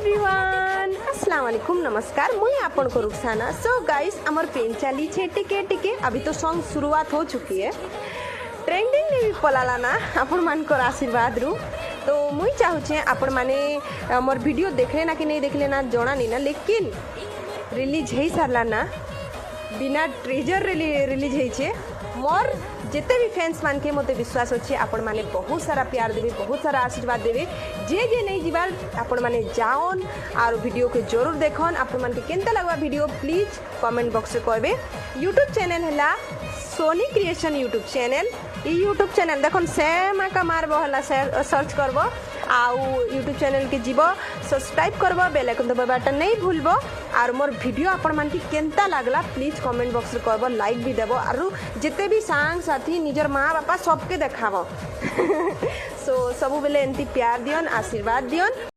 Everyone अस्सलाम वालेकुम नमस्कार मुई आपन को रुखसाना। सो गाइस हमर पेन चली छे टिके टिके अभी तो सॉन्ग शुरुआत हो चुकी है। ट्रेंडिंग ने भी पलाला ना आपण मान को आशीर्वाद रु। तो मुई चाहू छे आपण माने हमर वीडियो देखले ना कि नहीं देखले ना जणा नहीं ना, लेकिन रिलीज हो सारला ना बिना ट्रेजर रिलीज होइछे। मोर जिते भी फैंस मान के मते विश्वास अच्छे आपण माने बहुत सारा प्यार देवे, बहुत सारा आशीर्वाद देवे। जे नहीं जीवार आपण माने जाओन और वीडियो के जरूर देखन। आपण मान के केनता लगवा वीडियो प्लीज कमेंट बॉक्स में कहबे। यूट्यूब चैनल हला Soni creation YouTube channel. YouTube channel देखो सेम का मारब हला सर्च करब आउ यूट्यूब चैनल के जीव सब्सक्राइब करब, बेल आइकन दबाबाटा नहीं भूलब। और मोर वीडियो आपण मान के केनता लागला प्लीज कमेंट बॉक्स में कहब, लाइक भी देव और जिते भी सांग साथी निजर माँ बापा सबके देखाब। सो सब बेले एमती प्यार दियन आशीर्वाद दियन।